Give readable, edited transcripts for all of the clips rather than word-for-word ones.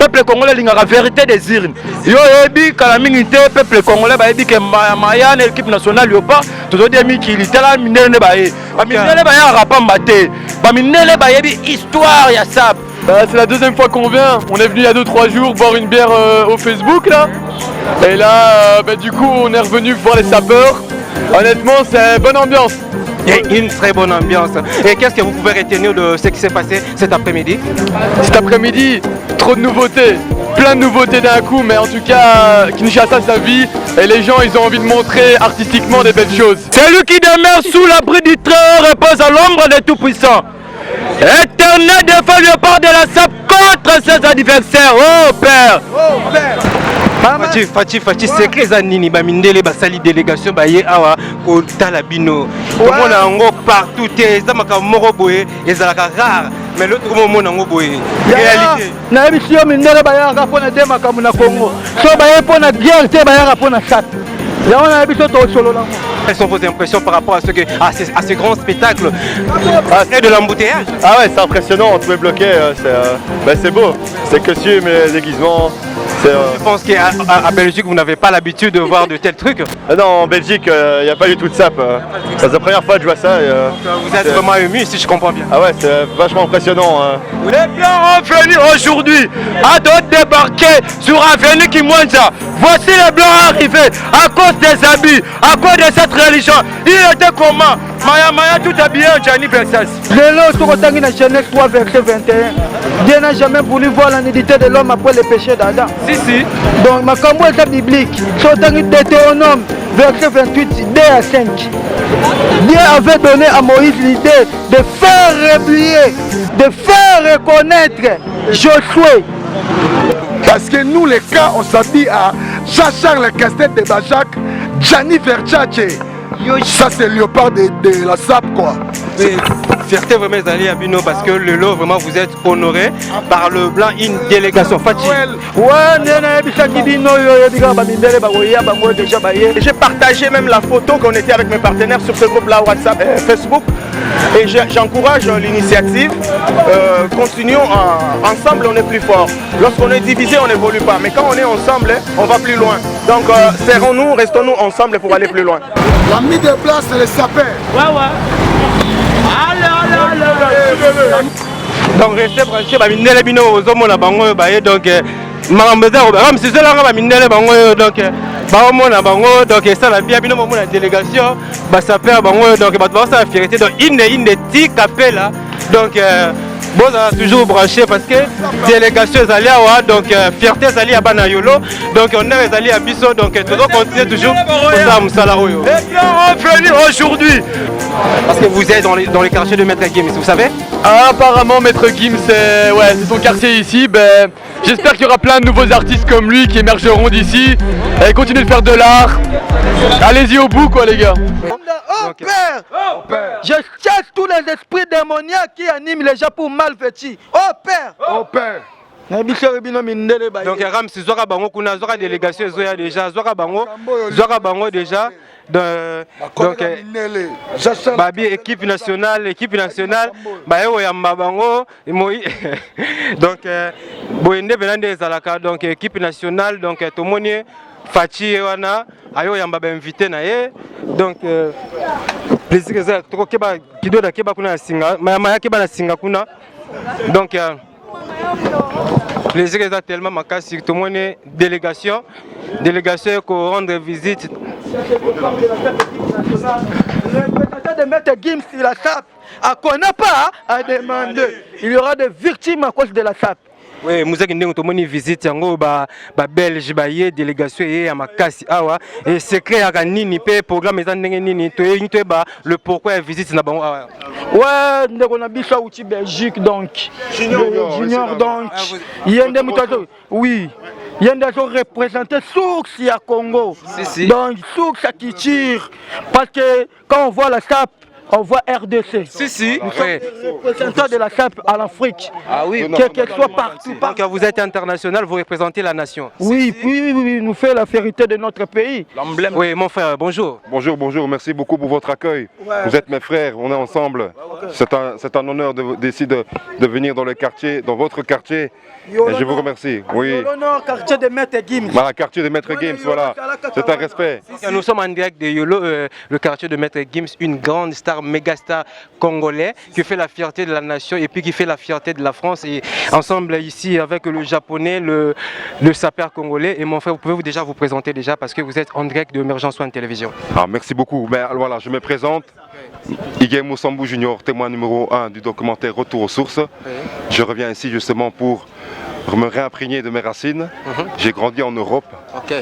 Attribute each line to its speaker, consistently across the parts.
Speaker 1: peuple congolais lingaka vérité des urnes. Yo ebi kala mingi te peuple congolais ba ebi ke Mayane équipe nationale yo pas tout dire mi ki litala minene ba e. Ba minene ba ya rapamba te. Ba minene ba yebi histoire ya sap.
Speaker 2: C'est la deuxième fois qu'on vient. On est venu il y a 2-3 jours boire une bière au Facebook là. Et là, du coup, on est revenu voir les sapeurs. Honnêtement, c'est bonne ambiance.
Speaker 3: Et une très bonne ambiance. Et qu'est-ce que vous pouvez retenir de ce qui s'est passé cet après-midi?
Speaker 2: Cet après-midi, trop de nouveautés. Plein de nouveautés d'un coup, mais en tout cas, Kinshasa sa vie. Et les gens, ils ont envie de montrer artistiquement des belles choses.
Speaker 1: Celui qui demeure sous l'abri du Très-Haut repose à l'ombre des Tout-Puissants. Éternel défend le port de la SAP contre ses adversaires. Oh Père!
Speaker 2: Oh Père!
Speaker 3: Fati secret za nini ba mindele ba sali délégation ba ye awa ko talabino. Comment na ngo partout te za maka moko boye ezalaka rare mais l'autre comment mona ngo boye. Réalité.
Speaker 4: Na émission mindele ba ya ka pona de makamu na Congo. So ba ye pona guerre te ba ya pona chat. Ya on a émission to solo là.
Speaker 3: Quelles sont vos impressions par rapport à ce grand spectacle et de l'embouteillage?
Speaker 2: Ah ouais, c'est impressionnant, tout est bloqué, c'est beau, c'est costume, les déguisements.
Speaker 3: Je pense qu'à Belgique, vous n'avez pas l'habitude de voir de tels trucs.
Speaker 2: Non, en Belgique, il n'y a pas du tout de sap. C'est la première fois que je vois ça.
Speaker 3: Vous êtes vraiment ému, si je comprends bien.
Speaker 2: Ah ouais, c'est vachement impressionnant.
Speaker 1: Les Blancs ont venu aujourd'hui à d'autres débarquer sur Avenue Kimwanza. Voici les Blancs arrivés à cause des habits, à cause de cette religion. Il était comment? Maya tout habillé en Gianni Versace.
Speaker 4: Lélo, sur le na Genèse 3, verset 21. Dieu n'a jamais voulu voir la nudité de l'homme après le péché d'Adam.
Speaker 3: Si.
Speaker 4: Donc, ma combo est biblique. Sur le Deutéronome, verset 28, 2 à 5. Dieu avait donné à Moïse l'idée de faire replier, de faire reconnaître Josué.
Speaker 5: Parce que nous, les cas, on s'habille à Jean-Charles Castet de Bajac, Gianni Versace. Ça, c'est le léopard de la SAP, quoi.
Speaker 3: Fierté vraiment d'aller à Bino parce que le lot, vraiment, vous êtes honoré par le blanc, une délégation. Fati.
Speaker 6: J'ai partagé même la photo qu'on était avec mes partenaires sur ce groupe-là, WhatsApp et Facebook. Et j'encourage l'initiative. Continuons ensemble, on est plus fort. Lorsqu'on est divisé, on n'évolue pas. Mais quand on est ensemble, on va plus loin. Donc serrons-nous, restons-nous ensemble pour aller plus loin.
Speaker 5: La mise de place, c'est les sapeurs.
Speaker 6: Ouais.
Speaker 3: Donc restez branchés, bah minele bino ozomona bango baye donc mambeza ram c'est là ba minele bango donc ba omona bango donc ça la bien bino mona délégation ba saper bango donc ba ça la fierté donc une ti capella donc bon ça toujours branché parce que délégation allée à donc fierté allée à Banayolo donc on est allé à Bisso donc toujours continuer toujours pour ça Moussala Oyo.
Speaker 1: Et bien revenu aujourd'hui.
Speaker 3: Parce que vous êtes dans les quartiers de Maître Gims, vous savez?
Speaker 2: Apparemment Maître Gims, c'est son quartier ici. J'espère qu'il y aura plein de nouveaux artistes comme lui qui émergeront d'ici. Et continuez de faire de l'art. Allez-y au bout quoi les gars.
Speaker 4: Oh Père, je chasse tous les esprits démoniaques qui animent les gens pour mal vêtis. Oh Père.
Speaker 5: Oh Père.
Speaker 3: Donc Ram si Zora Bango kuna Zora délégation Zoya déjà Zora Bango déjà donc Babi équipe nationale Bayo Yamba Bango donc Boyende Benande Zalaka donc équipe nationale donc Tomoni Fati wana ayo Yamba ba invité na ye donc plaisir que ça trop keba kido da keba kuna singa maya keba na singa kuna donc plaisir est tellement makasi tout le monde est délégation qu'on rendre visite.
Speaker 4: Le de Maître Gims sur la SAP, à connaît pas à demander. Il y aura des victimes à cause de la SAP.
Speaker 3: Oui, nous avons tout le monde visite yango ba Belge ba ye délégation ye makasi awa et secret ya nini pe programme ezan ndenge nini to ba le pourquoi visite na bango awa.
Speaker 4: Ouais, on a biso outil Belgique donc junior donc yende mutato oui yende so représenter source ya Congo. Donc source qui tire parce que quand on voit la SAP on voit RDC.
Speaker 3: Si.
Speaker 4: Nous sommes des représentants de la SAP à l'Afrique.
Speaker 3: Ah oui.
Speaker 4: Qu'elle soit partout.
Speaker 3: Donc vous êtes international, vous représentez la nation.
Speaker 4: Oui, nous fait la fierté de notre pays.
Speaker 3: L'emblème. Oui, mon frère, bonjour.
Speaker 7: Bonjour, merci beaucoup pour votre accueil. Vous êtes mes frères, on est ensemble. C'est un honneur de venir dans le quartier, dans votre quartier. Et je vous remercie. Oui.
Speaker 4: Quartier de Maître Gims.
Speaker 7: Voilà, quartier de Maître Gims, voilà. C'est un respect.
Speaker 3: Nous sommes en direct de Yolo, le quartier de Maître Gims, une grande star, méga star congolais qui fait la fierté de la nation et puis qui fait la fierté de la France. Et ensemble ici avec le japonais, le sapeur congolais. Et mon frère, vous pouvez déjà vous présenter déjà parce que vous êtes en direct de Emergence One Télévision.
Speaker 7: Ah, merci beaucoup. Ben, voilà, je me présente. Igué Moussambou Junior, témoin numéro 1 du documentaire Retour aux sources. Je reviens ici justement pour me réimprégner de mes racines. J'ai grandi en Europe.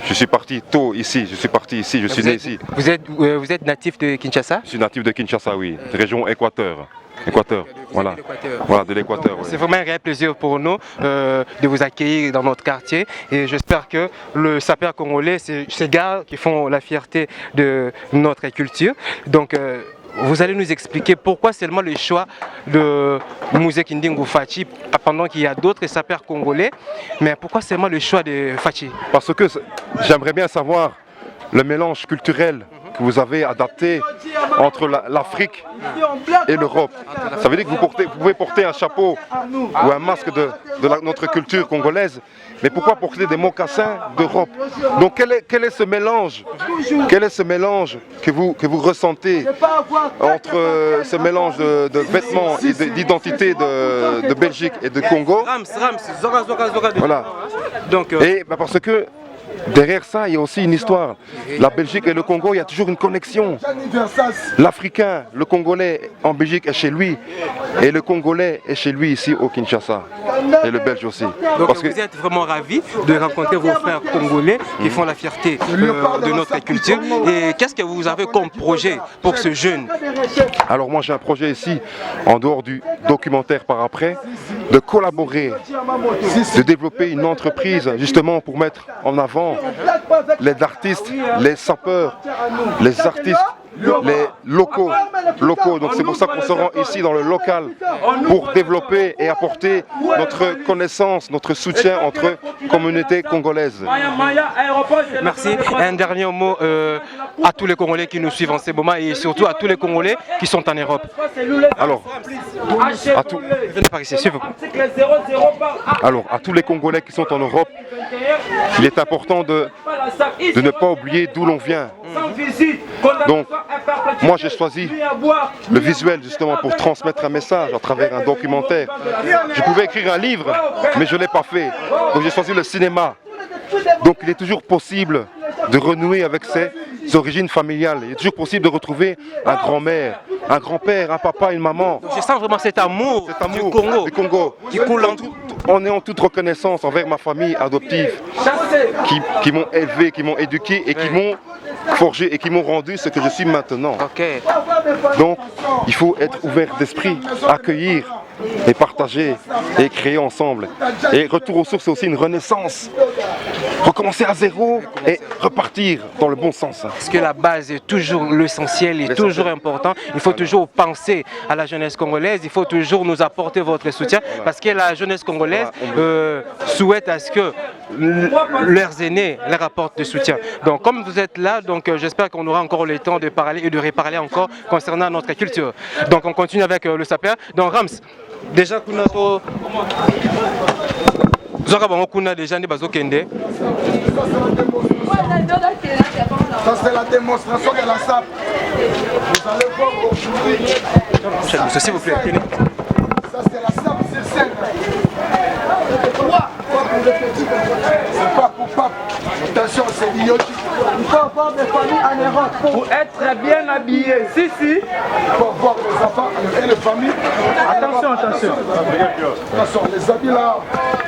Speaker 7: Je suis parti tôt ici, je suis né ici.
Speaker 3: Vous êtes natif de Kinshasa?
Speaker 7: Je suis natif de Kinshasa, oui, région Équateur. Voilà, de l'Équateur.
Speaker 3: C'est vraiment un réel plaisir pour nous de vous accueillir dans notre quartier et j'espère que le sapeur congolais, c'est ces gars qui font la fierté de notre culture. Donc, vous allez nous expliquer pourquoi seulement le choix de Mouzé Kindingu Fachi pendant qu'il y a d'autres sapeurs congolais, mais pourquoi seulement le choix de Fachi?
Speaker 7: Parce que j'aimerais bien savoir le mélange culturel que vous avez adapté entre l'Afrique et l'Europe. Ça veut dire que vous pouvez porter un chapeau ou un masque de notre culture congolaise, mais pourquoi porter des mocassins d'Europe? Donc quel est ce mélange? Quel est ce mélange que vous ressentez entre ce mélange de vêtements et d'identité de Belgique et de Congo? Voilà. Et parce que derrière ça, il y a aussi une histoire. La Belgique et le Congo, il y a toujours une connexion. L'Africain, le Congolais en Belgique est chez lui. Et le Congolais est chez lui ici au Kinshasa. Et le Belge aussi.
Speaker 3: Donc vous êtes vraiment ravis de rencontrer vos frères congolais qui font la fierté de notre culture. Et qu'est-ce que vous avez comme projet pour ce jeune?
Speaker 7: Alors moi j'ai un projet ici, en dehors du documentaire par après, de collaborer, de développer une entreprise justement pour mettre en avant les artistes, les sapeurs, les artistes, les locaux. Donc c'est pour ça qu'on se rend ici dans le local pour développer et apporter notre connaissance, notre soutien entre communautés congolaises.
Speaker 3: Merci. Un dernier mot à tous les Congolais qui nous suivent en ce moment et surtout à tous les Congolais qui sont en Europe.
Speaker 7: Alors, à tous les Congolais qui sont en Europe, il est important de ne pas oublier d'où l'on vient. Donc, moi j'ai choisi le visuel justement pour transmettre un message à travers un documentaire. Je pouvais écrire un livre, mais je ne l'ai pas fait. Donc j'ai choisi le cinéma. Donc il est toujours possible de renouer avec ses origines familiales. Il est toujours possible de retrouver un grand-mère, un grand-père, un papa, une maman.
Speaker 3: Donc je sens vraiment cet amour du Congo
Speaker 7: qui coule on est en toute reconnaissance envers ma famille adoptive qui m'ont élevé, qui m'ont éduqué et qui m'ont forgé et qui m'ont rendu ce que je suis maintenant. Donc il faut être ouvert d'esprit, accueillir et partager et créer ensemble. Et Retour aux sources, c'est aussi une renaissance. Recommencer à zéro et repartir dans le bon sens.
Speaker 3: Parce que la base est toujours l'essentiel, est toujours important. Il faut toujours penser à la jeunesse congolaise, il faut toujours nous apporter votre soutien parce que la jeunesse congolaise souhaite à ce que leurs aînés leur apportent du soutien. Donc comme vous êtes là, j'espère qu'on aura encore le temps de parler et de reparler encore concernant notre culture. Donc on continue avec le sapeur. Donc Rams, déjà déjà
Speaker 5: ça c'est la démonstration de la SAP. Vous allez voir aujourd'hui.
Speaker 3: S'il vous plaît.
Speaker 5: Ça c'est la SAP sur scène. C'est pas pour pape. Attention, c'est l'IOT.
Speaker 4: Il faut avoir des familles en Europe pour être bien habillés. Si.
Speaker 5: Il faut avoir les enfants et les familles.
Speaker 4: Attention.
Speaker 5: Attention, les habits là,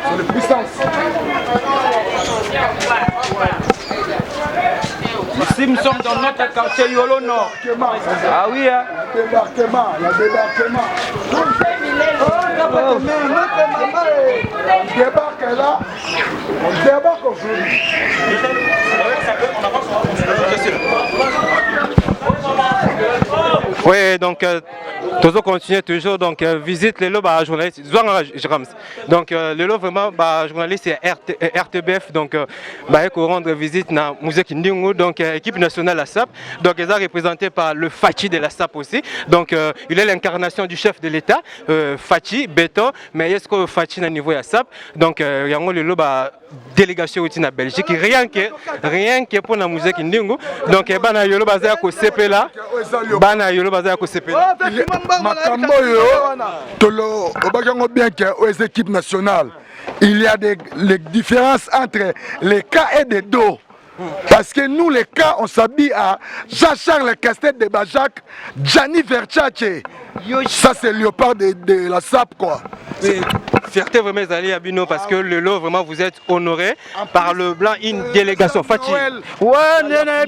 Speaker 5: c'est de puissance.
Speaker 4: Ici, nous sommes dans notre quartier Yolo Nord. Ah oui, hein?
Speaker 5: Débarquement, il y a débarquement. Notre maman débarque là, on débarque aujourd'hui.
Speaker 3: Oui, donc toujours continuer toujours donc visite les lots journalistes donc les lots vraiment journaliste RTBF donc rendre visite na musique Ndingu donc équipe nationale la SAP donc ils sont représentés par le Fachi de la SAP aussi donc il est l'incarnation du chef de l'État Fachi Béton mais est-ce que Fachi na niveau ya SAP donc yango le lot délégation aussi na Belgique rien que pour la musique Ndingu donc bana yolo bazaya ko CPLA bana yolo bazaya ko CPLA
Speaker 5: makambo yo tolo obakango bien que aux équipes nationales il y a les différences entre les cas et des dos. Parce que nous, les cas, on s'habille à Jean-Charles Castet de Bajac, Gianni Versace. Ça, c'est le léopard de la SAP, quoi.
Speaker 3: Fierté vraiment, Zali Abino, parce que le lot, vraiment, vous êtes honoré par le blanc, une délégation. Fachi.
Speaker 4: Ouais, déjà,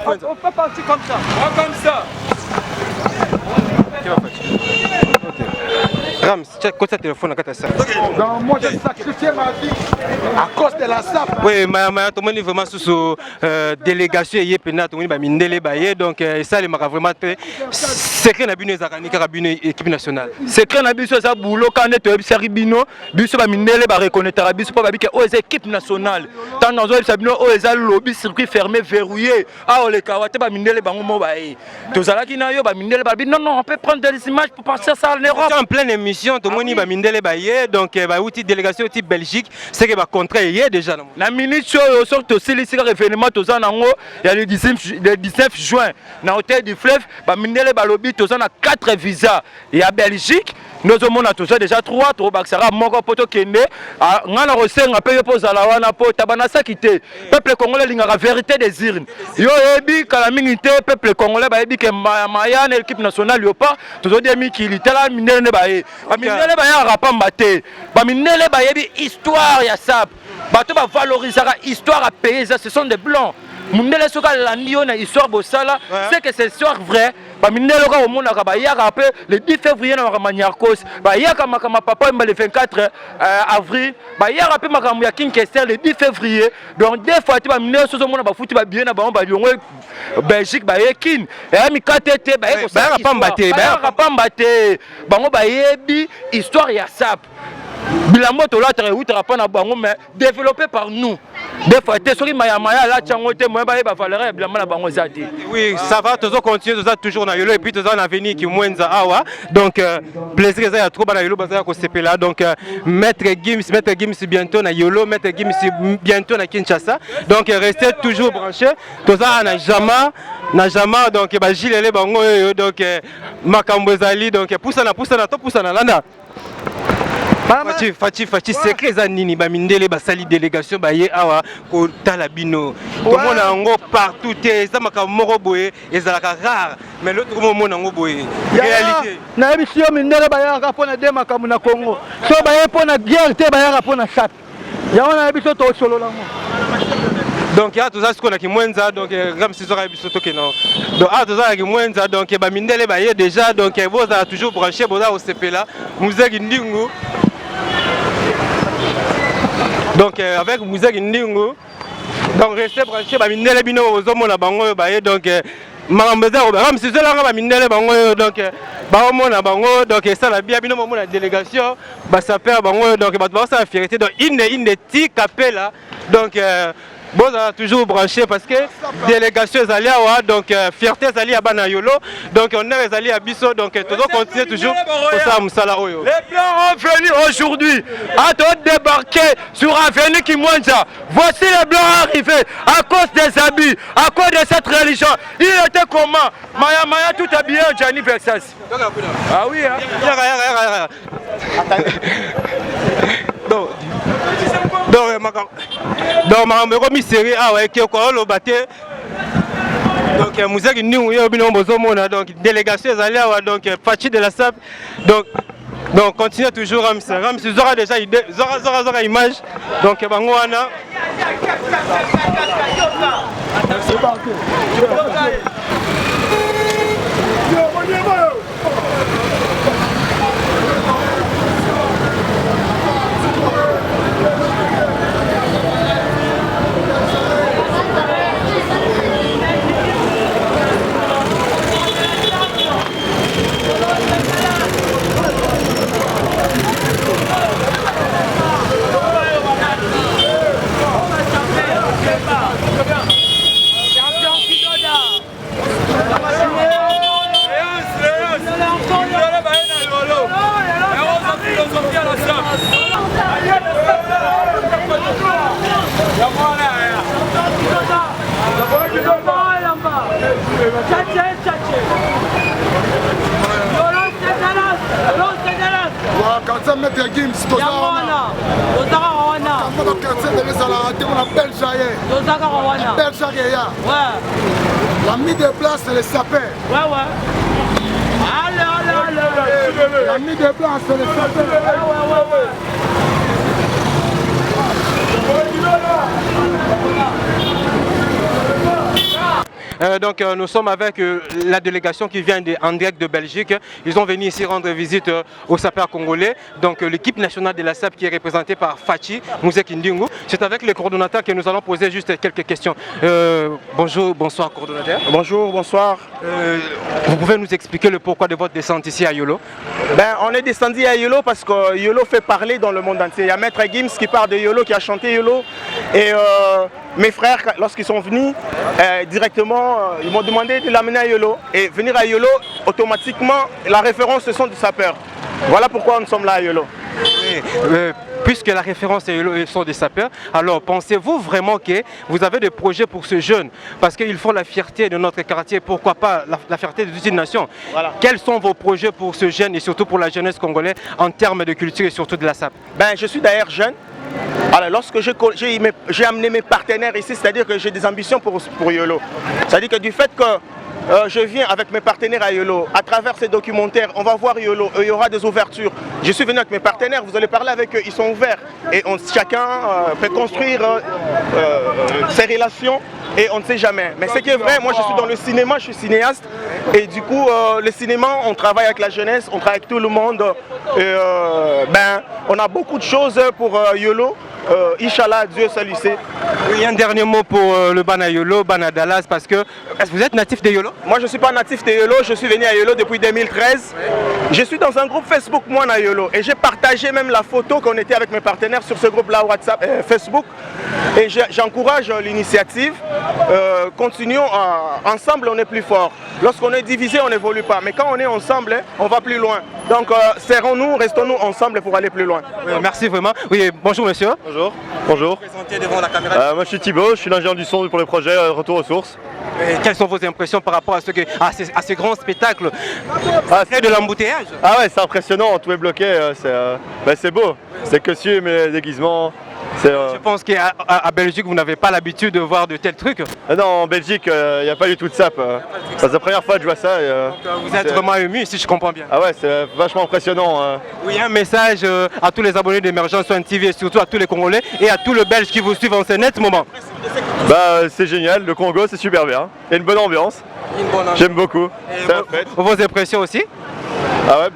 Speaker 4: on peut partir comme ça. Comme ça.
Speaker 3: Rams, check quoi ça téléphone à ça.
Speaker 5: Non, moi j'ai sacrifié ma vie à cause de la SAP.
Speaker 3: Oui, mais tout le monde est vraiment sous délégation et pénal, tout le monde est mindélé baillé donc ça les m'a vraiment secret na bino zakani karabino équipe nationale.
Speaker 1: Secret na biso ça boulot quand est web série bino biso ba mindélé ba reconnaître biso pas ba bike aux équipes nationales. Tant dans web sabino aux ezal lobby circuit fermé verrouillé. Ah on les kawate ba mindélé bango mo baé. Tozalaki na yo ba mindélé ba non on peut prendre des images pour passer ça en Europe.
Speaker 3: En pleine émission tout le monde ba mindélé baillé donc ba outil délégation type Belgique c'est que ba contrat hier déjà.
Speaker 1: La minute au sort aussi les événements tozan nango il y a le 19 juin na hôtel du fleuve ba mindélé ba lobby tozan a 4 visas et à Belgique nous avons déjà 3 Baxara moko poto kende ngana rosenga pe po zala wana po tabana sakité peuple congolais lingaka vérité des urnes yo ebi kala mingi te peuple congolais ba ebi ke maya na équipe nationale yo pas toujours des mikili tala minene ba e ba minene ba ya rapamba te ba minene ba ebi histoire ya sap bato ba valoriser histoire à payer ça ce sont des blancs Mundele soka la nion na histoire bosala c'est que c'est histoire vrai ba mindelo ka omona ka ba yaka pe le 10 février na Maniarkos ba yaka makama papa le 24 avril ba yaka pe makam ya King Kester le 10 février donc deux fois tu ba mindelo soso mona ba futi ba bien na ba liongo Belgique ba yekin et mi katete ba yeko
Speaker 3: ba
Speaker 1: pamba te bango ba yebi histoire ya sap bilambo to latre outra pa na bango mais développé par nous des fois te soki maya la tchango te moi ba valeur bilambo na bango zati.
Speaker 3: Oui ça va toujours continuer toujours na yolo et puis toujours en avenir qui mwenza awa donc plaisir ça ya trop ba na yolo ba za ko sepela donc maître Gims bientôt na yolo maître Gims bientôt na Kinshasa donc restez toujours branchés tout ça na jama donc ba gilele bango donc makambo ezali donc poussa na landa Fachi secret za nini ba mindele ba sali délégation ba ye awa ko tala bino to mona ngo partout te za makambo moko boye ezalaka rare mais l'autre mona ngo boye réalité
Speaker 4: na émission mindele ba ya rapona de makambo na Congo so ba ye pona guerre te ba ya rapona chat ya ona émission to solo la mo
Speaker 3: donc ya toza siko na kimwenza donc comme si zora biso to keno donc toza na kimwenza donc ba mindele ba ye déjà donc vous a toujours branché boza au CPLA Muzeki Ndingu. Donc avec Muzeki Ndingu donc restez branché ba mindele bino ozomona bango ba ye donc mamambeza ram si zela ba mindele bango donc ba omona bango donc ça la bien bino mona délégation ba saper bango donc ba ça fierté donc inde ti capella donc bon ça a toujours branché parce que délégation Zali awa donc fierté Zali à Banayolo donc on est Zali à Bisso donc toujours continuer toujours pour ça Moussala Oyo.
Speaker 1: Les blancs ont venu aujourd'hui à débarquer sur Avenue Kimwanza. Voici les blancs arrivés à cause des habits, à cause de cette religion. Il était comment Maya tout habillé en Gianni Versace. Ah oui hein.
Speaker 3: Donc ma remis série ah ouais qui quoi le batté donc Muzeki Ndingu yo bino bozomona donc délégation ezali awa donc Fachi de la SAP donc continue toujours Rams zora déjà idée zora image donc bango wana
Speaker 5: Toza Maître Gims, Toza Wana. Toza Wana. Toza quartier de Zala, on a Beljaye. Toza Wana. Beljaye. Ouais. La mise de place, c'est les sapins. Ouais, ouais. Allez. La mise de place, c'est les sapins. Ouais.
Speaker 3: Donc nous sommes avec la délégation qui vient en direct de Belgique. Ils ont venu ici rendre visite aux sapeurs congolais. Donc l'équipe nationale de la SAP qui est représentée par Fachi Mouzek Ndingu. C'est avec le coordonnateur que nous allons poser juste quelques questions. Bonjour, bonsoir coordonnateur.
Speaker 6: Bonjour, bonsoir.
Speaker 3: Vous pouvez nous expliquer le pourquoi de votre descente ici à Yolo?
Speaker 6: On est descendu à Yolo parce que Yolo fait parler dans le monde entier. Il y a Maître Gims qui part de Yolo, qui a chanté Yolo. Et mes frères, lorsqu'ils sont venus, directement, ils m'ont demandé de l'amener à Yolo. Et venir à Yolo, automatiquement, la référence, ce sont des sapeurs. Voilà pourquoi nous sommes là à Yolo.
Speaker 3: Puisque la référence est Yolo, ils sont des sapeurs, alors pensez-vous vraiment que vous avez des projets pour ce jeune? Parce qu'ils font la fierté de notre quartier, pourquoi pas la fierté de toute une nation. Voilà. Quels sont vos projets pour ce jeune et surtout pour la jeunesse congolaise en termes de culture et surtout de la SAP?
Speaker 6: Je suis d'ailleurs jeune. Alors, lorsque j'ai amené mes partenaires ici, c'est-à-dire que j'ai des ambitions pour Yolo. C'est-à-dire que du fait que je viens avec mes partenaires à Yolo, à travers ces documentaires, on va voir Yolo, il y aura des ouvertures. Je suis venu avec mes partenaires, vous allez parler avec eux, ils sont ouverts. Et chacun peut construire ses relations et on ne sait jamais. Mais ce qui est vrai, moi je suis dans le cinéma, je suis cinéaste. Et du coup, le cinéma, on travaille avec la jeunesse, on travaille avec tout le monde. Et, on a beaucoup de choses pour Yolo. Inch'Allah, Dieu salut.
Speaker 3: Oui, un dernier mot pour le Bana Yolo, Bana Dallas, parce que est-ce que vous êtes natif de Yolo?
Speaker 6: Moi je ne suis pas natif de Yolo, je suis venu à Yolo depuis 2013. Je suis dans un groupe Facebook, moi, à Yolo. Et j'ai partagé même la photo qu'on était avec mes partenaires sur ce groupe-là, WhatsApp, Facebook. Et j'encourage l'initiative. Continuons, ensemble on est plus fort. Lorsqu'on est divisé, on n'évolue pas. Mais quand on est ensemble, on va plus loin. Donc serrons-nous, restons-nous ensemble pour aller plus loin.
Speaker 3: Oui, merci vraiment. Oui, bonjour monsieur.
Speaker 8: Bonjour. Bonjour.
Speaker 3: Présentez devant la caméra.
Speaker 8: Moi je suis Thibaut, je suis l'ingénieur du son pour le projet Retour aux sources.
Speaker 3: Et quelles sont vos impressions par rapport à ce grand spectacle? C'est de l'embouteillage?
Speaker 8: Ah ouais, c'est impressionnant, tout est bloqué, c'est beau. C'est costume, les déguisements.
Speaker 3: Je pense qu'à Belgique, vous n'avez pas l'habitude de voir de tels trucs.
Speaker 8: Non, en Belgique, il n'y a pas du tout de SAP. C'est la première fois que je vois ça.
Speaker 3: Vous êtes vraiment ému, si je comprends bien.
Speaker 8: Ah ouais, c'est vachement impressionnant.
Speaker 3: Oui, un message à tous les abonnés d'Emergence One TV et surtout à tous les Congolais et à tous les Belges qui vous suivent en ce net moment.
Speaker 8: C'est génial, le Congo c'est super bien. Il y a une bonne ambiance. J'aime beaucoup.
Speaker 3: Vos impressions aussi?
Speaker 8: Ah ouais,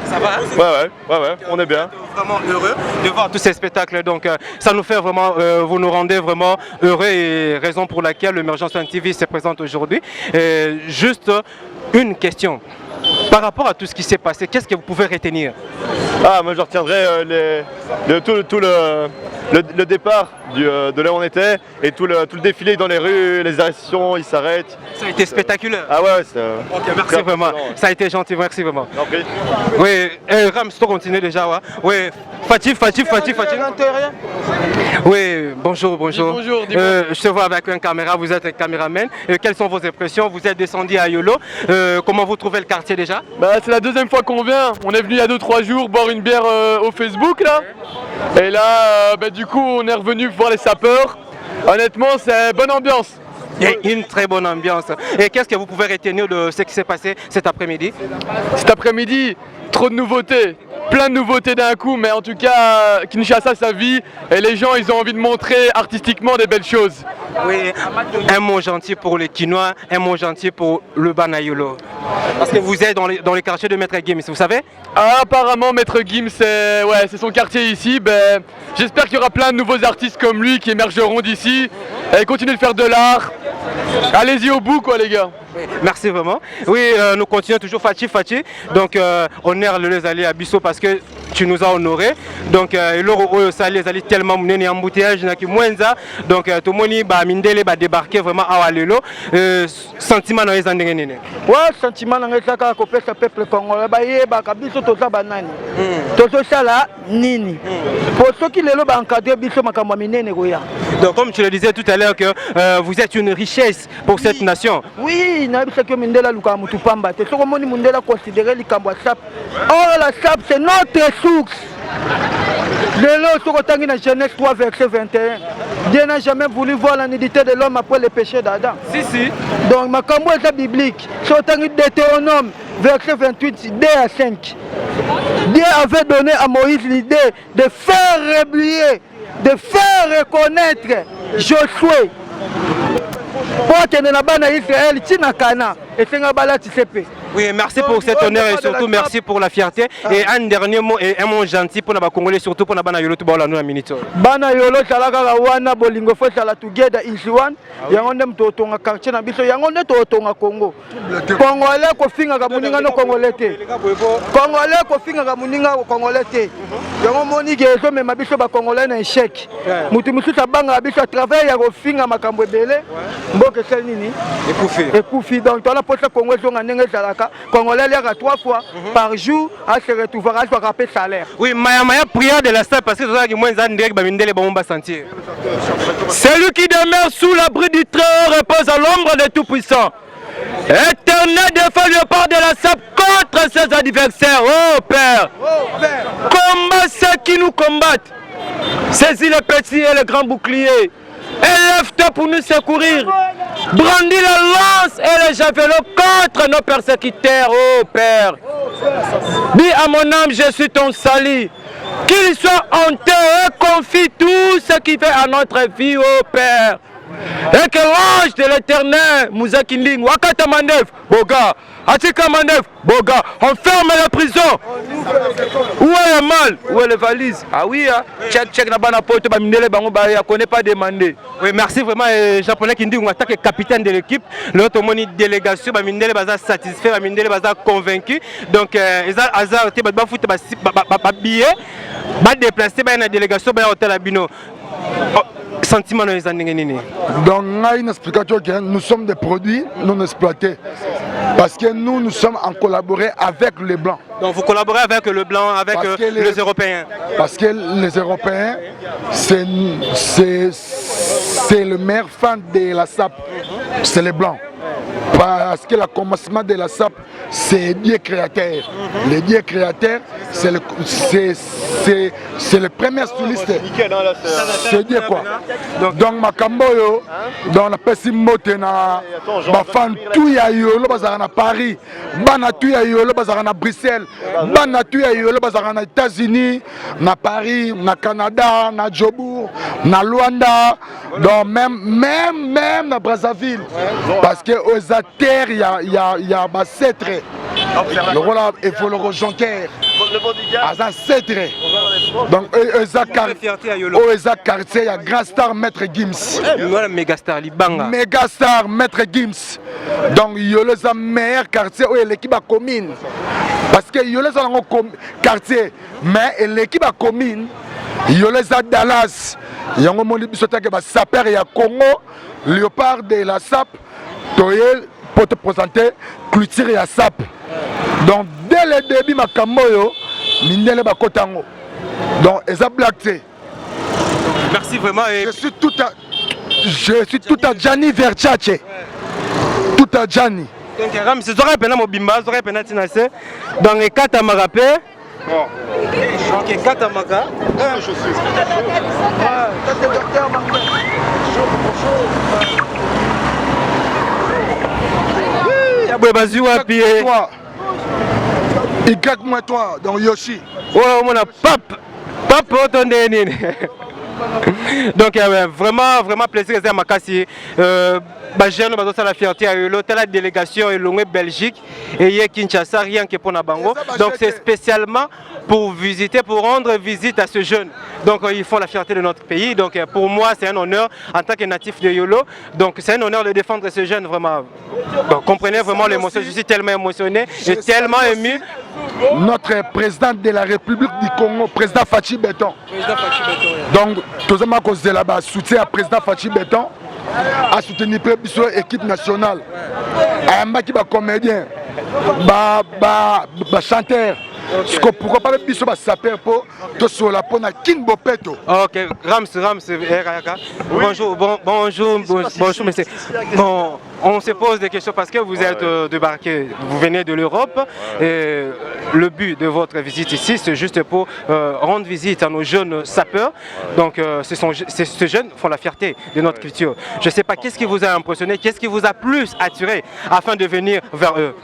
Speaker 3: ça va?
Speaker 8: Ouais, on est bien.
Speaker 3: Vraiment heureux de voir tous ces spectacles, donc ça nous fait vraiment, vous nous rendez vraiment heureux et raison pour laquelle l'Emergence One TV se présente aujourd'hui. Juste une question. Par rapport à tout ce qui s'est passé, qu'est-ce que vous pouvez retenir?
Speaker 8: Moi je retiendrai tout le départ de là où on était et tout le défilé dans les rues, les arrestations, ils s'arrêtent.
Speaker 3: Ça a été spectaculaire.
Speaker 8: Ah ouais,
Speaker 3: ok, merci vraiment. Ça a été gentil, merci vraiment. Oui, Ram, si tu continues déjà, ouais. Oui, Fatih. Oui, bonjour.
Speaker 2: Bonjour,
Speaker 3: je te vois avec un caméra, vous êtes un caméraman. Quelles sont vos impressions? Vous êtes descendu à Yolo. Comment vous trouvez le quartier déjà?
Speaker 2: C'est la deuxième fois qu'on vient. On est venu il y a 2-3 jours boire une bière au Facebook là. Et là, du coup, on est revenu voir les sapeurs. Honnêtement, c'est bonne ambiance.
Speaker 3: Il y a une très bonne ambiance. Et qu'est-ce que vous pouvez retenir de ce qui s'est passé cet après-midi?
Speaker 2: Cet après-midi, trop de nouveautés. Plein de nouveautés d'un coup, mais en tout cas, Kinshasa, sa vie, et les gens, ils ont envie de montrer artistiquement des belles choses.
Speaker 3: Oui, un mot gentil pour les Kinois, un mot gentil pour le Bana Yolo. Parce que vous êtes dans les quartiers de Maître Gims, vous savez?
Speaker 2: Apparemment, Maître Gims, c'est son quartier ici. J'espère qu'il y aura plein de nouveaux artistes comme lui qui émergeront d'ici. Et continuez de faire de l'art. Allez-y au bout, quoi, les gars.
Speaker 3: Merci vraiment. Oui, nous continuons toujours Fatih. Donc, honneur le aller à Bissau parce que tu nous as honorés. Donc, ça les allait tellement mener en embouteillage. Donc, tout le monde va débarquer vraiment à Lelo. Sentiment dans les années.
Speaker 4: Ouais, sentiment dans les années que le peuple congolais, Bissau, tout ça, banane. Tout ça là, nini. Pour ceux qui le encadré, Bissau,
Speaker 3: donc, comme tu le disais tout à l'heure, que vous êtes une richesse pour cette nation.
Speaker 4: Oui, oh, la SAP, c'est notre source. Lelo Sokotangi na Genèse 3 verset 21. Dieu n'a jamais voulu voir la nudité de l'homme après le péché d'Adam.
Speaker 3: Si.
Speaker 4: Donc makambo est biblique. Sokotangi Deutéronome verset 28 2 à 5. Dieu avait donné à Moïse l'idée de faire reblier, de faire reconnaître Josué. Pour que na bana Israël tina kana et senga bala tisepe.
Speaker 3: Oui, merci pour cet honneur et surtout merci pour la fierté. Et un dernier mot et un mot gentil pour les Congolais, surtout pour les Bana Yolo, tout le monde minute.
Speaker 4: Bana Yolo, Salaka Wana, Bolingo, Fosala together is one. Yangonem Totonga, Karchena Biso, Yangonde Totonga Congo. Congolais, Kofinga, Gamuninga, no Congolais. Congolais, Kofinga, Gamuninga, Congolais. Yangomoni, Gezo, mais Mabiso, Congolais, un chèque. Moutimisu, Sabanga, Biso, travaille à Kofinga, Makambo Bele, Mboke Selnini, et Koufi. Donc, on a posé Congolais, on a Congolais lève 3 fois par jour à se retrouver à se rappeler salaire.
Speaker 3: Oui, Maya prière de la salle parce que c'est moins sentir.
Speaker 1: Celui qui demeure sous l'abri du Très-Haut repose à l'ombre de Tout-Puissant. Éternel défend le part de la sape contre ses adversaires. Oh Père, combat ceux qui nous combattent. Saisis le petit et le grand bouclier. Élève-toi pour nous secourir. Brandis la lance et le javelot contre nos persécuteurs, oh Père. Dis à mon âme, je suis ton salut. Qu'il soit honteux et confie tout ce qui fait à notre vie, oh Père. Et que l'ange de l'éternel, Mouzakinding, Wakata Mandev, Boga, Atika Mandev, Boga, on ferme la prison. Où est le mal? Où est les valises? Ah oui, hein? Check na bana pote, ba mindele bango ba ya connaît pas demandé.
Speaker 3: Oui, merci vraiment japonais qui dit on attaque capitaine de l'équipe, l'autre moni délégation ba mindele baza satisfait, ba mindele baza convaincu. Donc eza azar te ba foot ba billet, ba déplacer ba na délégation ba hôtel Abino. Sentiment dans les années.
Speaker 5: Donc, une explication que nous sommes des produits non exploités. Parce que nous sommes en collaboré avec les Blancs.
Speaker 3: Donc, vous collaborez avec le Blanc, avec les Européens.
Speaker 5: Parce que les Européens, c'est le meilleur fan de la SAP. C'est les Blancs. Parce que le commencement de la SAP, c'est Dieu créateur. Le Dieu créateur, c'est le premier styliste. C'est Dieu quoi. Donc, Makamboyo, dans la Pesimote, na fan tout ya yo, le bazar na Paris, bana tout ya yo, le bazar na Bruxelles, bana tout ya yo, le bazar na États-Unis, na Paris, na Canada, na Djobourg, na Luanda, donc même na Brazzaville. Parce que aux terres, il y a Bassetre. Le voilà, il faut le rejonquer. Azan Setre. Donc, Eza quartier, il y a grand star Maître Gims.
Speaker 3: Mégastar, Libanga.
Speaker 5: Mégastar Maître Gims. Donc, il y a le meilleur quartier où l'équipe a commune. Parce que il y a le quartier, mais l'équipe a commune. Il y a les Dallas. Il y a un monde qui est saper, il y a Congo, Léopard de la SAP, Toyel, pour te présenter, clôture et la SAP. Donc, dès le début, ma Kamoyo, Mindele Bakotango. Donc, ils ont blagué.
Speaker 3: Merci vraiment.
Speaker 5: Je suis tout à Gianni Versace. Tout à Gianni.
Speaker 3: Donc, Ram, c'est Zora Pena Mobimba, Zora Pena Tinase. Dans les 4 Marapé. Donc, 4 Maka.
Speaker 5: Y-3, donc Yoshi.
Speaker 3: Ouais, on a pape, donc vraiment plaisir à Makassi. Bagéno bazosa la fierté à l'hôtel la délégation et l'ongé Belgique et Kinshasa rien que pour Nabango. Donc c'est spécialement pour visiter, pour rendre visite à ce jeune. Donc ils font la fierté de notre pays. Donc pour moi c'est un honneur en tant que natif de Yolo. Donc c'est un honneur de défendre ce jeune vraiment. Donc, comprenez vraiment l'émotion. Je suis tellement émotionné et tellement ému.
Speaker 5: Notre président de la République du Congo, président Fachi Béton. Donc tout ça m'a causé là-bas soutien à président Fachi Béton. À soutenir l'équipe nationale. Un mec qui va comédien, chanteur, pourquoi pas biso ba saper po to sur la pona kin bopeto.
Speaker 3: Ok, Rams, bonjour, bonjour, monsieur. Bon, on se pose des questions parce que vous êtes débarqué, vous venez de l'Europe et le but de votre visite ici, c'est juste pour rendre visite à nos jeunes sapeurs. Donc, ces jeunes font la fierté de notre culture. Je ne sais pas, qu'est-ce qui vous a impressionné, qu'est-ce qui vous a plus attiré afin de venir vers eux?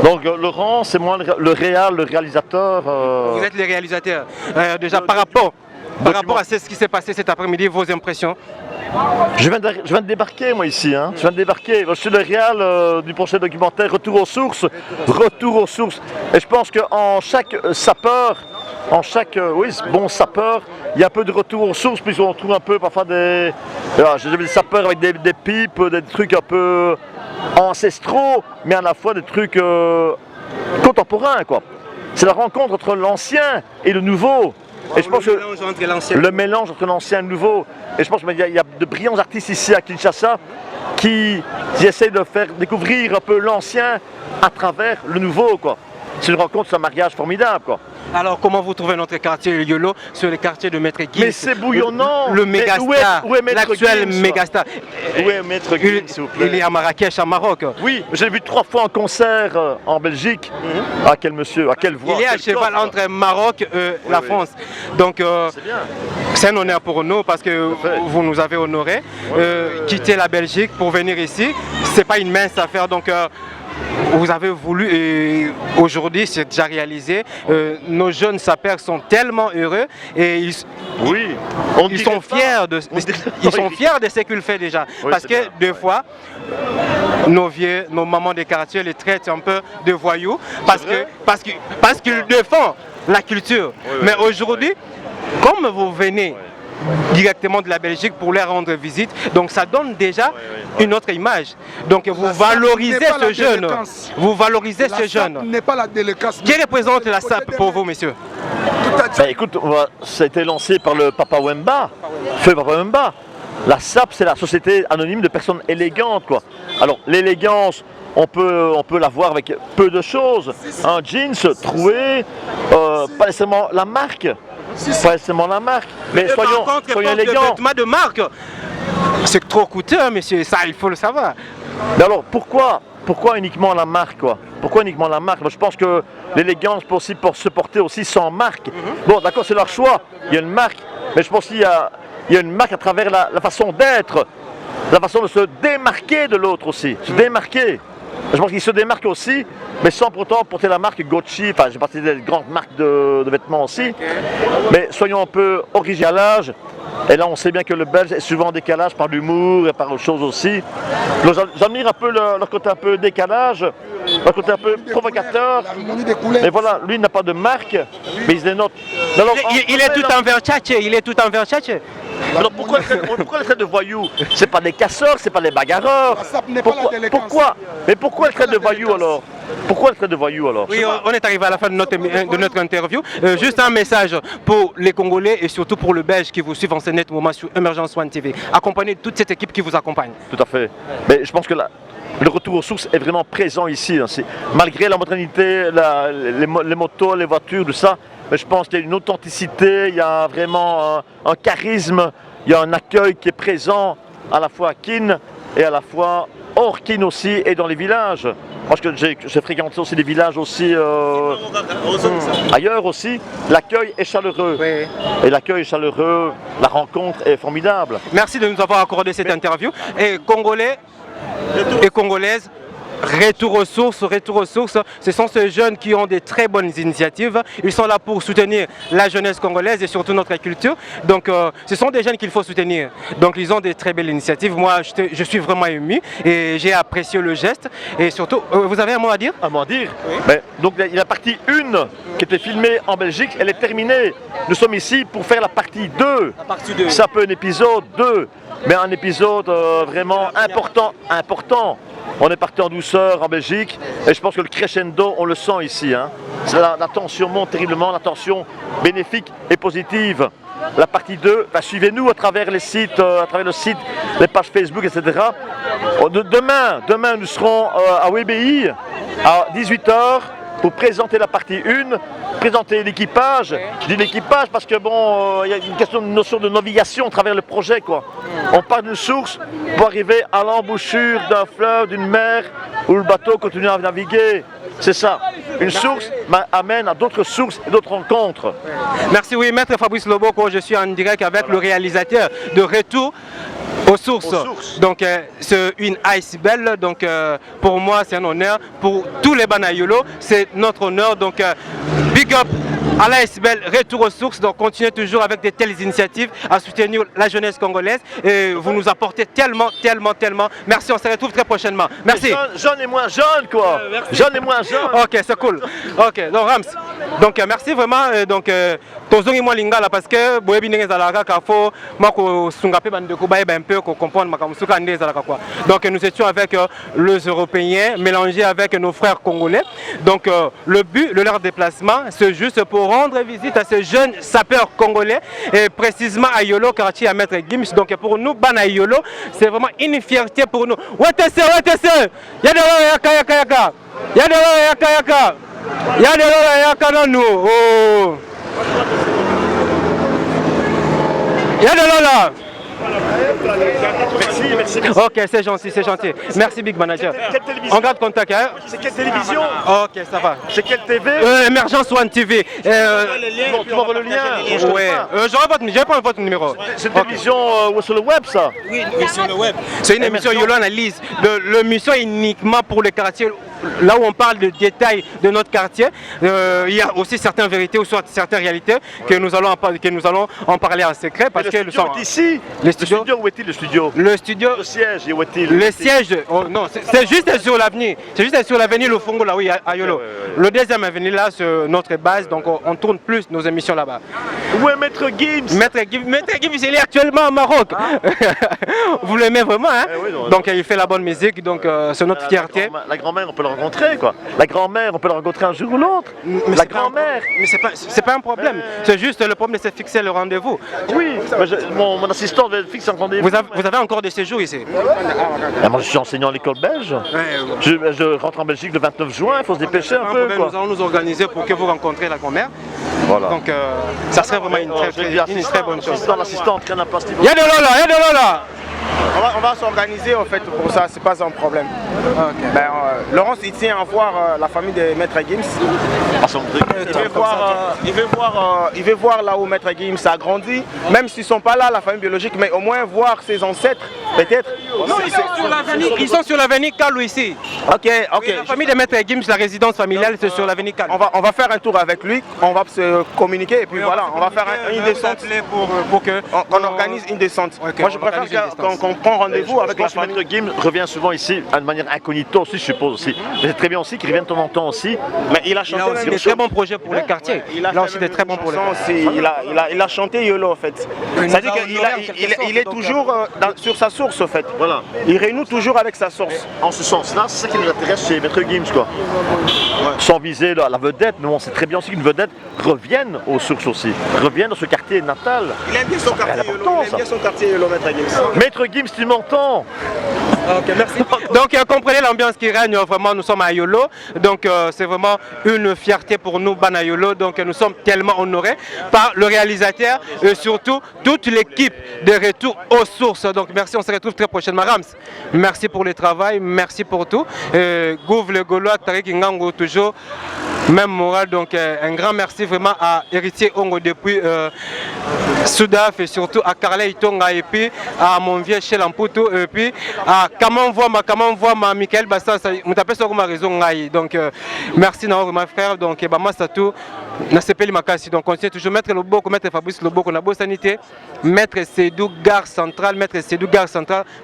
Speaker 9: Donc Laurent, c'est moi le réalisateur.
Speaker 3: Vous êtes le réalisateur. Déjà par rapport à ce qui s'est passé cet après-midi, vos impressions?
Speaker 9: Je viens de débarquer moi ici, hein. Je viens de débarquer. Je suis le réal du prochain documentaire Retour aux sources. Retour aux sources. Et je pense qu'en chaque sapeur, bon sapeur, il y a un peu de retour aux sources, puis on trouve un peu parfois des sapeurs avec des pipes, des trucs un peu ancestraux, mais à la fois des trucs contemporains, quoi. C'est la rencontre entre l'ancien et le nouveau. Et je pense que le mélange entre l'ancien et le nouveau. Et je pense qu'il y a de brillants artistes ici à Kinshasa qui essayent de faire découvrir un peu l'ancien à travers le nouveau, quoi. C'est une rencontre, c'est un mariage formidable, quoi.
Speaker 3: Alors, comment vous trouvez notre quartier Yolo sur le quartier de Maître Gims?
Speaker 9: Mais c'est bouillonnant.
Speaker 3: Le mégastar, l'actuel mégastar.
Speaker 9: Où est Maître Gims, s'il vous plaît?
Speaker 3: Il est à Marrakech, à Maroc.
Speaker 9: Oui, j'ai vu 3 fois en concert en Belgique. Ah, quel monsieur, à quelle voix.
Speaker 3: Il est à cheval entre Maroc et la France. Donc, c'est un honneur pour nous parce que vous nous avez honorés. Quitter la Belgique pour venir ici, c'est pas une mince affaire. Donc, vous avez voulu, et aujourd'hui c'est déjà réalisé, nos jeunes sapeurs sont tellement heureux et ils sont fiers de ce qu'ils font déjà. Oui, parce que des fois, nos mamans des quartiers les traitent un peu de voyous parce qu'ils défendent la culture. Oui, mais aujourd'hui, comme vous venez directement de la Belgique pour leur rendre visite, donc ça donne déjà une autre image. Donc vous valorisez ce jeune. Vous valorisez ce jeune. Qui représente la SAP pour vous, messieurs?
Speaker 9: Écoute, ça a été lancé par le Papa Wemba, Feu Papa Wemba. La SAP, c'est la société anonyme de personnes élégantes, quoi. Alors l'élégance, on peut la voir avec peu de choses. Un jeans troué, pas nécessairement la marque. Pas nécessairement la marque, mais soyons élégants.
Speaker 3: Vêtements de marque, c'est trop coûteux, monsieur, ça il faut le savoir.
Speaker 9: Mais alors pourquoi uniquement la marque, quoi? Pourquoi uniquement la marque? Moi, je pense que l'élégance peut aussi se porter aussi sans marque. Bon, d'accord, c'est leur choix, il y a une marque, mais je pense qu'il y a une marque à travers la façon d'être, la façon de se démarquer de l'autre aussi, se démarquer. Je pense qu'il se démarque aussi, mais sans pourtant porter la marque Gucci, enfin j'ai parti des grandes marques de vêtements aussi, mais soyons un peu originalage. Et là on sait bien que le Belge est souvent en décalage par l'humour et par autre chose aussi. J'admire un peu leur côté un peu décalage, leur côté un peu provocateur. Mais voilà, lui n'a pas de marque, mais il se dénote.
Speaker 3: Il est tout en Versace,
Speaker 9: Alors pourquoi le trait de voyous? C'est pas des casseurs, c'est pas des bagarreurs. Pourquoi le trait de voyous alors? Pourquoi le trait de voyous alors?
Speaker 3: Oui, on est arrivé à la fin de notre interview. Juste un message pour les Congolais et surtout pour le Belge qui vous suivent en ce net moment sur Emergence One TV. Accompagnez toute cette équipe qui vous accompagne.
Speaker 9: Tout à fait. Mais je pense que le retour aux sources est vraiment présent ici. Hein. Malgré la modernité, les motos, les voitures, tout ça, mais je pense qu'il y a une authenticité, il y a vraiment un charisme, il y a un accueil qui est présent à la fois à Kin et à la fois hors Kin aussi et dans les villages. Parce que j'ai fréquenté aussi des villages aussi ailleurs aussi. L'accueil est chaleureux. Oui. Et l'accueil est chaleureux, la rencontre est formidable.
Speaker 3: Merci de nous avoir accordé cette interview. Et Congolais et Congolaises, retour aux sources, ce sont ces jeunes qui ont des très bonnes initiatives. Ils sont là pour soutenir la jeunesse congolaise et surtout notre culture. Donc ce sont des jeunes qu'il faut soutenir. Donc ils ont des très belles initiatives. Moi je suis vraiment ému et j'ai apprécié le geste. Et surtout, vous avez un mot à dire?
Speaker 9: Un mot à dire, oui. Mais, donc il y a la partie 1 qui était filmée en Belgique, elle est terminée. Nous sommes ici pour faire la partie 2. La partie 2. C'est un peu un épisode 2, mais un épisode vraiment important. On est parti en douceur en Belgique et je pense que le crescendo, on le sent ici. Hein. La tension monte terriblement, la tension bénéfique et positive. La partie 2, suivez-nous à travers les sites, les pages Facebook, etc. Demain nous serons à WBI à 18h pour présenter la partie 1, présenter l'équipage. Je dis l'équipage parce que bon, il y a une notion de navigation à travers le projet, quoi. On part d'une source pour arriver à l'embouchure d'un fleuve, d'une mer, où le bateau continue à naviguer. C'est ça. Une source amène à d'autres sources et d'autres rencontres.
Speaker 3: Merci, oui, Maître Fabrice Loboko, je suis en direct avec le réalisateur de Retour aux sources. Donc c'est une Ice Belle, donc pour moi c'est un honneur, pour tous les Banayolo c'est notre honneur, donc big up à l'Ice Belle, Retour aux sources, donc continuez toujours avec de telles initiatives à soutenir la jeunesse congolaise et vous nous apportez tellement. Merci, on se retrouve très prochainement. Merci.
Speaker 9: Jeune et moins jeune, quoi. Jeune et moins jeune.
Speaker 3: Ok, c'est cool. Ok, donc Rams, donc merci vraiment, donc tozongi moi lingala parce que boyebi ndenge ezalaka kafo mako sunga pe bande ko bayeba un peu ko comprendre makamusuka ndenge ezalaka quoi. Donc nous étions avec les Européens mélangés avec nos frères congolais. Donc le but de leur déplacement c'est juste pour rendre visite à ces jeunes sapeurs congolais et précisément à Yolo quartier à Maître Gims. Donc pour nous Bana Yolo, c'est vraiment une fierté pour nous. WTC, il y a de yaka. Il y a de yaka non nous. Oh. Il y a de là.
Speaker 9: Merci.
Speaker 3: Ok, c'est gentil. Merci Big Manager. On garde contact. Hein?
Speaker 9: C'est quelle télévision?
Speaker 3: Ok, ça va.
Speaker 9: C'est quelle TV?
Speaker 3: Émergence One TV.
Speaker 9: Bon, tu m'envoies le lien.
Speaker 3: Ouais. Je vais prendre votre numéro.
Speaker 9: C'est une télévision sur le web, ça?
Speaker 3: Oui, sur le web. C'est une émission Yolo Analyse. L'émission est uniquement pour les quartiers. Là où on parle de détails de notre quartier, il y a aussi certaines vérités ou soit certaines réalités que nous allons en parler en secret parce
Speaker 9: le
Speaker 3: que
Speaker 9: studio est ici. Le studio, où est-il le studio?
Speaker 3: Le studio.
Speaker 9: Le siège, où est-il?
Speaker 3: Le siège, oh, non, c'est juste sur l'avenue. C'est juste sur l'avenue Le Fongo là, oui, à Yolo. Le deuxième avenue là, c'est notre base, donc on tourne plus nos émissions là-bas.
Speaker 9: Où est Maître Gims?
Speaker 3: Maître Gims, il est actuellement au Maroc. Vous l'aimez vraiment, hein?
Speaker 9: Oui,
Speaker 3: donc il fait la bonne musique, donc c'est notre fierté.
Speaker 9: La grand-mère, on peut la rencontrer, quoi. La grand-mère, on peut la rencontrer un jour ou l'autre. La grand-mère.
Speaker 3: Mais c'est pas un problème. C'est juste le problème, c'est fixer le rendez-vous.
Speaker 9: Oui, mon assistant fixe un rendez-vous.
Speaker 3: Vous avez encore des séjours ici?
Speaker 9: Moi, je suis enseignant à l'école belge. Je rentre en Belgique le 29 juin, il faut se dépêcher un peu.
Speaker 3: Nous allons nous organiser pour que vous rencontrez la grand-mère.
Speaker 9: Voilà.
Speaker 3: Donc ça serait vraiment une très bonne chose.
Speaker 9: L'assistant traîne un plastique.
Speaker 3: Il y a de l'eau là.
Speaker 6: On va s'organiser en fait pour ça, c'est pas un problème. Okay. Ben, Laurence il tient à voir la famille de Maître Gims. Il veut voir là où Maître Gims a grandi, même s'ils sont pas là, la famille biologique, mais au moins voir ses ancêtres peut-être.
Speaker 3: Non, ils sont sur l'avenue Kalou ici.
Speaker 6: Ok.
Speaker 3: Oui, la famille de Maître Gims, la résidence familiale, c'est sur l'avenue Kalou.
Speaker 6: On va faire un tour avec lui, on va se communiquer et puis voilà, on va faire une descente
Speaker 3: pour que
Speaker 6: on organise une descente.
Speaker 3: Okay,
Speaker 6: moi je préfère qu'on prend rendez-vous avec la famille.
Speaker 9: Maître Gims revient souvent ici de manière incognito aussi, je suppose aussi. Mais c'est très bien aussi qu'il revienne de temps en temps aussi.
Speaker 6: Mais il a chanté
Speaker 3: aussi des très bons projets pour les quartiers. Il a aussi des très bons projets.
Speaker 6: Il a chanté Yolo en fait. C'est-à-dire qu'il est toujours sur sa source en fait.
Speaker 9: Voilà.
Speaker 6: Il renoue toujours avec sa source.
Speaker 9: En ce sens-là, c'est ça qui nous intéresse chez Maître Gims, quoi. Sans viser la vedette, mais on sait très bien aussi qu'une vedette revienne aux sources aussi, revienne dans ce quartier natal.
Speaker 6: Il aime bien son quartier Yolo, Maître Gims.
Speaker 9: Maître Gims, tu m'entends?
Speaker 3: Ok, merci. Donc comprenez l'ambiance qui règne, vraiment nous sommes à Yolo, donc c'est vraiment une fierté pour nous Bana Yolo, donc nous sommes tellement honorés par le réalisateur et surtout toute l'équipe de Retour aux sources. Donc merci, on se retrouve très prochainement. Rams, merci pour le travail, merci pour tout. Gouv le Gaulois, Tariq Ngango toujours, même moral, donc un grand merci vraiment à Héritier Ongo depuis Soudaf et surtout à Carla Itonga et puis à mon vieux Chel Amputo et puis à comment voit ma Michael Bassa, m'appelle sur ma raison ngai. Donc merci na ma frère, donc bah moi ça tout na sepeli makasi, donc continue toujours mettre le beau, mettre Fabrice le beau, na beau sanité, mettre Sédou gare centrale,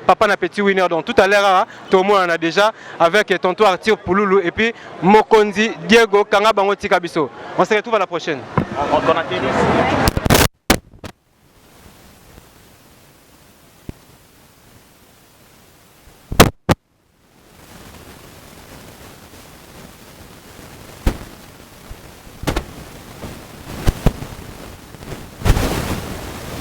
Speaker 3: papa na petit winner. Donc tout à l'heure tout le monde en a déjà avec tonton Arthur Pouloulou et puis Mokonzi Diego Kanga Bango Tikabiso. On se retrouve à la prochaine.
Speaker 9: On a tennis.